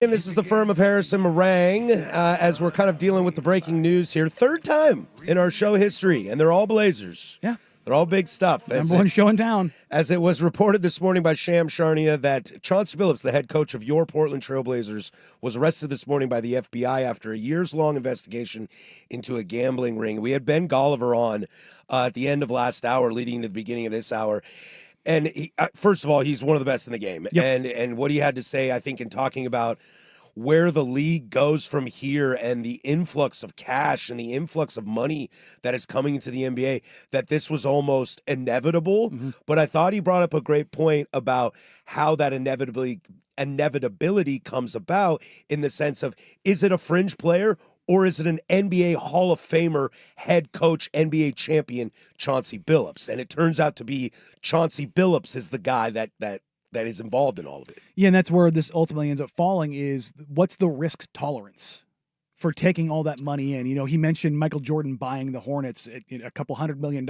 And this is the firm of Harrison Marang, as we're kind of dealing with the breaking news here. Third time in our show history, and they're all Blazers. Yeah. They're all big stuff. Number one show in town. As it was reported this morning by Sham Charania that Chauncey Billups, the head coach of your Portland Trailblazers, was arrested this morning by the FBI after a years-long investigation into a gambling ring. We had Ben Golliver on at the end of last hour, leading to the beginning of this hour. And he, first of all, he's one of the best in the game. Yep. And what he had to say, I think, in talking about where the league goes from here and the influx of cash and the influx of money that is coming into the NBA, that this was almost inevitable. Mm-hmm. But I thought he brought up a great point about how that inevitability comes about, in the sense of, is it a fringe player or is it an NBA Hall of Famer, head coach, NBA champion, Chauncey Billups? And it turns out to be Chauncey Billups is the guy that is involved in all of it. Yeah, and that's where this ultimately ends up falling, is what's the risk tolerance for taking all that money in? You know, he mentioned Michael Jordan buying the Hornets at a couple $100 million,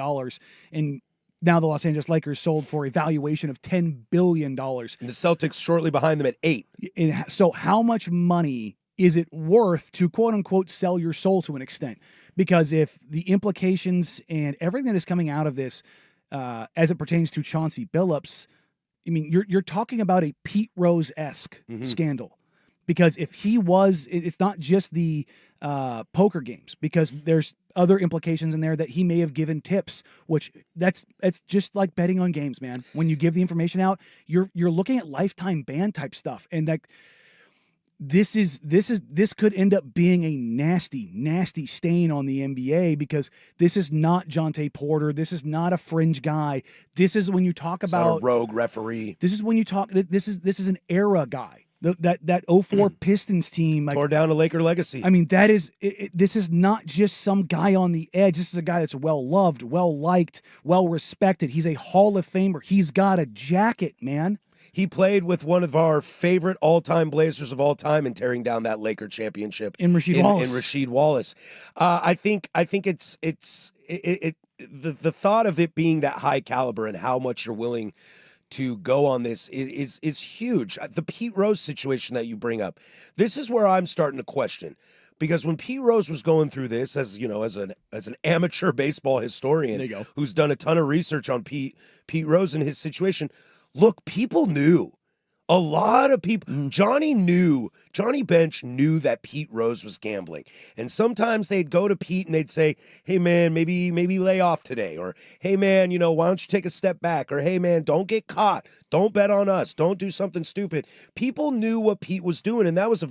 and now the Los Angeles Lakers sold for a valuation of $10 billion. And the Celtics shortly behind them at 8. And so how much money is it worth to, quote unquote, sell your soul to an extent? Because if the implications and everything that is coming out of this as it pertains to Chauncey Billups, I mean, you're talking about a Pete Rose-esque scandal. Because if he was, it's not just the poker games, because there's other implications in there that he may have given tips, which it's just like betting on games, man. When you give the information out, you're looking at lifetime ban type stuff, and that this could end up being a nasty stain on the NBA, because this is not Jonte Porter. This is not a fringe guy. This is when you talk about not a rogue referee. This is when you talk. This is an era guy. That 04 Pistons team, like, tore down a Laker legacy. I mean, that is this is not just some guy on the edge. This is a guy that's well loved, well liked, well respected. He's a Hall of Famer. He's got a jacket, man. He played with one of our favorite all-time Blazers of all time in tearing down that Laker championship in Rasheed Wallace. In Rasheed Wallace, I think it's the thought of it being that high caliber and how much you're willing to go on this is huge. The Pete Rose situation that you bring up, this is where I'm starting to question. Because when Pete Rose was going through this, as an amateur baseball historian who's done a ton of research on Pete Rose and his situation, look, people knew. A lot of people, Johnny Bench knew that Pete Rose was gambling. And sometimes they'd go to Pete and they'd say, hey man, maybe lay off today. Or, hey man, why don't you take a step back? Or, hey man, don't get caught. Don't bet on us. Don't do something stupid. People knew what Pete was doing, and that was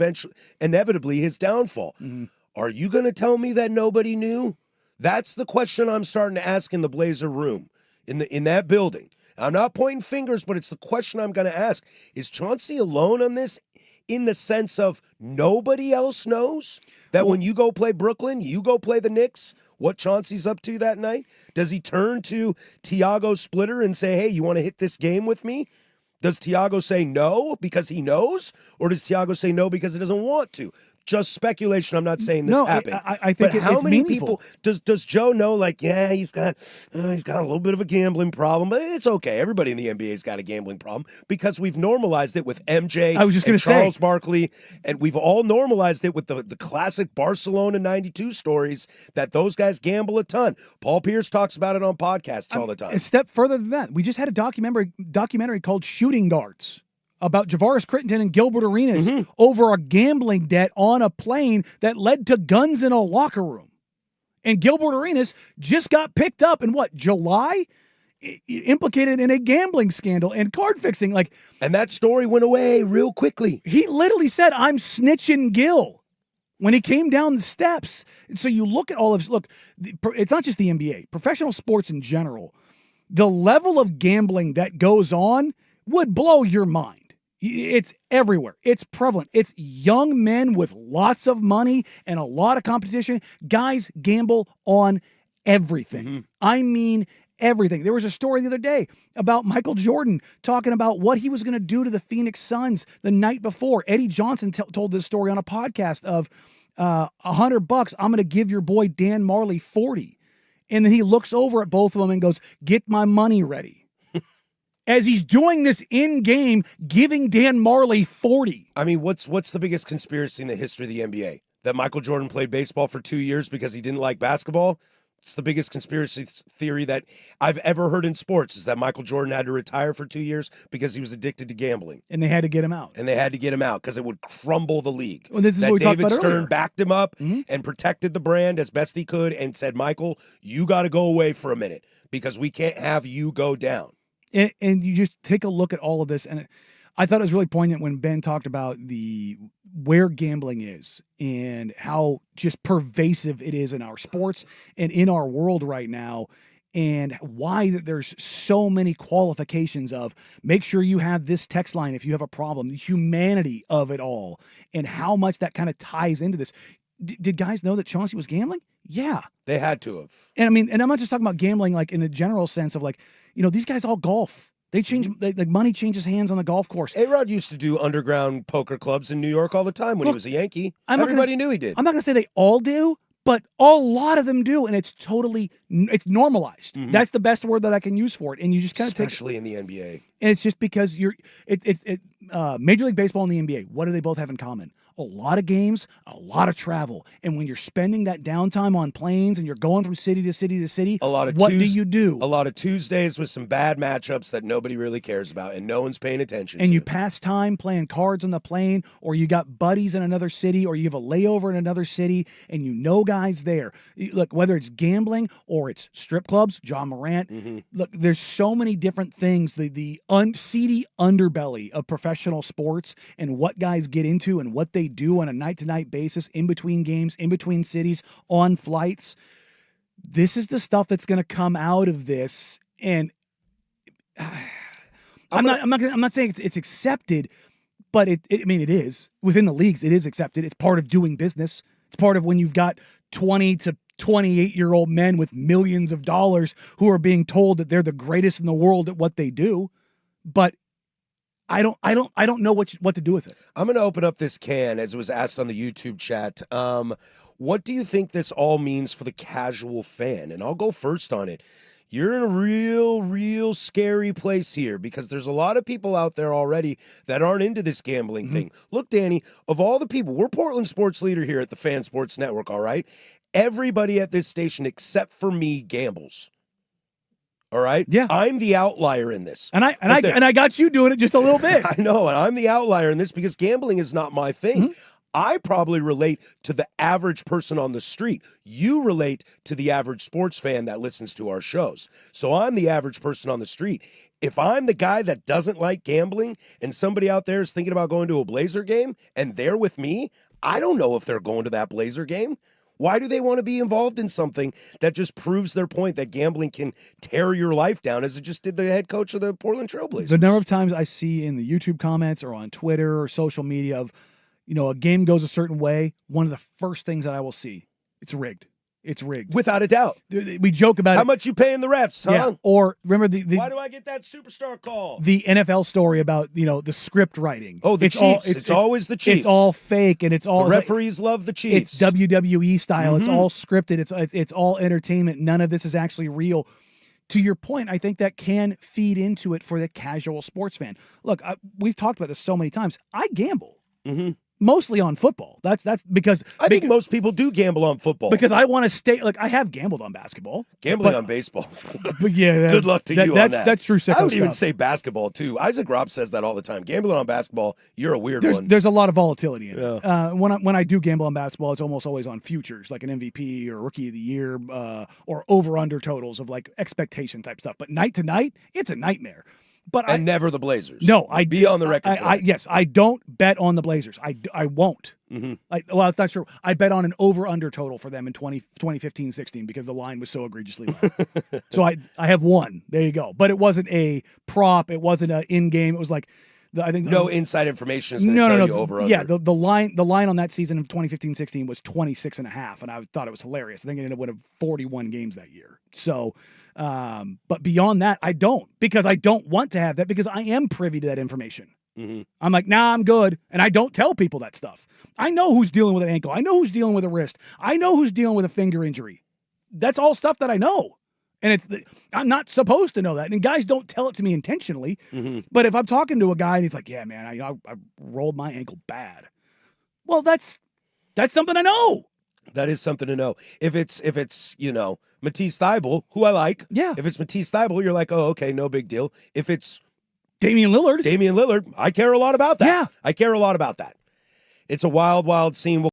inevitably his downfall. Mm-hmm. Are you going to tell me that nobody knew? That's the question I'm starting to ask in the Blazer room, in that building. I'm not pointing fingers, but it's the question I'm going to ask. Is Chauncey alone on this, in the sense of nobody else knows that when you go play Brooklyn, you go play the Knicks, what Chauncey's up to that night? Does he turn to Tiago Splitter and say, hey, you want to hit this game with me? Does Tiago say no because he knows? Or does Tiago say no because he doesn't want to? Just speculation. I'm not saying this happened. I think but how it's many meaningful. people does Joe know? Like, yeah, he's got a little bit of a gambling problem, but it's okay. Everybody in the NBA's got a gambling problem because we've normalized it with MJ. I was just going to say Charles Barkley, and we've all normalized it with the classic Barcelona '92 stories that those guys gamble a ton. Paul Pierce talks about it on podcasts all the time. A step further than that, we just had a documentary called Shooting Guards, about Javaris Crittenton and Gilbert Arenas over a gambling debt on a plane that led to guns in a locker room. And Gilbert Arenas just got picked up in July? Implicated in a gambling scandal and card fixing. And that story went away real quickly. He literally said, I'm snitching Gil, when he came down the steps. And so you look at all of this. Look, it's not just the NBA. Professional sports in general, the level of gambling that goes on would blow your mind. It's everywhere. It's prevalent. It's young men with lots of money and a lot of competition. Guys gamble on everything. I mean, everything. There was a story the other day about Michael Jordan talking about what he was going to do to the Phoenix Suns the night before. Eddie Johnson told this story on a podcast of $100. I'm going to give your boy Dan Marley 40. And then he looks over at both of them and goes, get my money ready. as he's doing this in game, giving Dan Marley 40. I mean, what's the biggest conspiracy in the history of the NBA? That Michael Jordan played baseball for 2 years because he didn't like basketball? It's the biggest conspiracy theory that I've ever heard in sports, is that Michael Jordan had to retire for 2 years because he was addicted to gambling. And they had to get him out. And they had to get him out because it would crumble the league. Well, this is that what we talked David about Stern earlier. backed him up and protected the brand as best he could and said, Michael, you got to go away for a minute because we can't have you go down. And you just take a look at all of this, and I thought it was really poignant when Ben talked about where gambling is and how just pervasive it is in our sports and in our world right now, and why there's so many qualifications of make sure you have this text line if you have a problem, the humanity of it all, and how much that kind of ties into this. Did guys know that Chauncey was gambling? Yeah. They had to have. And I mean, and I'm not just talking about gambling like in the general sense of like, these guys all golf. They change, like money changes hands on the golf course. A-Rod used to do underground poker clubs in New York all the time when he was a Yankee. Everybody knew he did. I'm not going to say they all do, but a lot of them do, and it's normalized. That's the best word that I can use for it. And you just kind of take, especially in the NBA. and it's just because Major League Baseball and the NBA, what do they both have in common? A lot of games, a lot of travel. And when you're spending that downtime on planes and you're going from city to city to city, what do you do? A lot of Tuesdays with some bad matchups that nobody really cares about and no one's paying attention and to. you pass time playing cards on the plane, or you got buddies in another city, or you have a layover in another city, and you know guys there. Look, whether it's gambling or it's strip clubs, John Morant, look, there's so many different things, the seedy underbelly of professional sports and what guys get into and what they do on a night-to-night basis, in between games, in between cities, on flights. This is the stuff that's going to come out of this, and I'm not saying it's accepted, but it is within the leagues. It is accepted. It's part of doing business. It's part of when you've got 20 to 28-year-old men with millions of dollars who are being told that they're the greatest in the world at what they do, but I don't know what to do with it. I'm going to open up this can, as it was asked on the YouTube chat. What do you think this all means for the casual fan? And I'll go first on it. You're in a real scary place here, because there's a lot of people out there already that aren't into this gambling thing. Look, Danny, of all the people, we're Portland Sports Leader here at the Fan Sports Network, all right? Everybody at this station except for me gambles. All right? Yeah. I'm the outlier in this. And I got you doing it just a little bit. I know, and I'm the outlier in this because gambling is not my thing. I probably relate to the average person on the street. You relate to the average sports fan that listens to our shows. So I'm the average person on the street. If I'm the guy that doesn't like gambling and somebody out there is thinking about going to a Blazer game and they're with me, I don't know if they're going to that Blazer game. Why do they want to be involved in something that just proves their point that gambling can tear your life down, as it just did the head coach of the Portland Trailblazers? The number of times I see in the YouTube comments or on Twitter or social media of, a game goes a certain way, one of the first things that I will see, it's rigged. It's rigged. Without a doubt. We joke about how much you paying the refs, huh? Yeah. Or remember why do I get that superstar call? The NFL story about, the script writing. Oh, the Chiefs. It's always the Chiefs. It's all fake, and it's all the referees love the Chiefs. It's WWE style. It's all scripted. It's all entertainment. None of this is actually real. To your point, I think that can feed into it for the casual sports fan. Look, we've talked about this so many times. I gamble. Mostly on football. That's because I think most people do gamble on football. Because I want to stay. Like, I have gambled on basketball. Gambling on baseball. But yeah, good luck to you on that. That's true. I would even say basketball too. Isaac Robb says that all the time. Gambling on basketball, you're a weird one. There's a lot of volatility in it. When I do gamble on basketball, it's almost always on futures, like an MVP or Rookie of the Year, or over/under totals of like expectation type stuff. But night to night, it's a nightmare. But never the Blazers. No, I be on the record. Yes, I don't bet on the Blazers. I won't. Well, it's not true. I bet on an over/under total for them in 2015-16 because the line was so egregiously low. So I have one. There you go. But it wasn't a prop. It wasn't an in-game. It was like I think no inside information is going to tell you over/under. Yeah, the line on that season of 2015-16 was 26.5, and I thought it was hilarious. I think it ended up winning 41 games that year. So. But beyond that, I don't, because I don't want to have that, because I am privy to that information. I'm like, nah, I'm good. And I don't tell people that stuff. I know who's dealing with an ankle. I know who's dealing with a wrist. I know who's dealing with a finger injury. That's all stuff that I know. And I'm not supposed to know that. And guys don't tell it to me intentionally. Mm-hmm. But if I'm talking to a guy and he's like, yeah, man, I rolled my ankle bad. Well, that's something I know. That is something to know. If it's Matisse Thybulle, who I like. Yeah. If it's Matisse Thybulle, you're like, oh, okay, no big deal. If it's Damian Lillard, I care a lot about that. Yeah. I care a lot about that. It's a wild, wild scene.